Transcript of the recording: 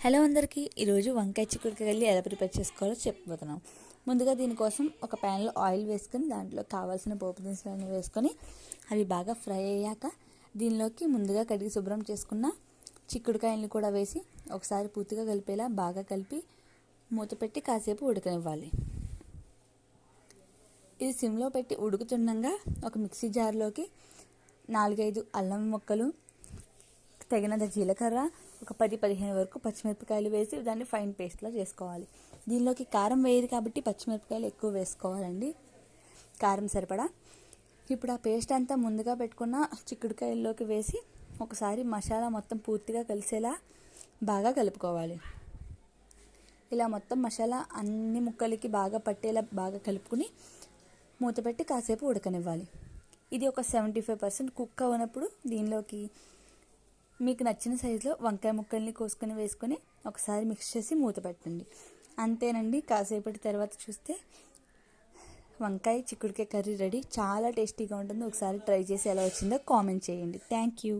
Hello అందరికీ, ఈరోజు వంకాయ చిక్కుడుకాయ ఎలా ప్రిపేర్ చేసుకోవాలో చెప్పబోతున్నాం. ముందుగా దీనికోసం ఒక ప్యాన్లో ఆయిల్ వేసుకొని దాంట్లో కావాల్సిన పోపు దినుసులన్నీ వేసుకొని అవి బాగా ఫ్రై అయ్యాక దీనిలోకి ముందుగా కడిగి శుభ్రం చేసుకున్న చిక్కుడుకాయలను కూడా వేసి ఒకసారి పూర్తిగా కలిపేలా బాగా కలిపి మూత పెట్టి కాసేపు ఉడకనివ్వాలి. ఇది సిమ్లో పెట్టి ఉడుకుతుండగా ఒక మిక్సీ జార్లోకి 4-5 అల్లం ముక్కలు, తగినంత జీలకర్ర, ఒక 10-15 వరకు పచ్చిమిరపకాయలు వేసి దాన్ని ఫైన్ పేస్ట్లా చేసుకోవాలి. దీనిలోకి కారం వేయదు కాబట్టి పచ్చిమిరపకాయలు ఎక్కువ వేసుకోవాలండి, కారం సరిపడా. ఇప్పుడు ఆ పేస్ట్ అంతా ముందుగా పెట్టుకున్న చిక్కుడుకాయల్లోకి వేసి ఒకసారి మసాలా మొత్తం పూర్తిగా కలిసేలా బాగా కలుపుకోవాలి. ఇలా మొత్తం మసాలా అన్ని ముక్కలకి బాగా పట్టేలా బాగా కలుపుకుని మూత పెట్టి కాసేపు ఉడకనివ్వాలి. ఇది ఒక 75% కుక్ అవునప్పుడు దీనిలోకి మీకు నచ్చిన సైజులో వంకాయ ముక్కల్ని కోసుకొని వేసుకొని ఒకసారి మిక్స్ చేసి మూత పెట్టండి. అంతేనండి, కాసేపటి తర్వాత చూస్తే వంకాయ చిక్కుడుకాయ కర్రీ రెడీ. చాలా టేస్టీగా ఉంటుంది. ఒకసారి ట్రై చేసి ఎలా వచ్చిందో కామెంట్ చేయండి. Thank you.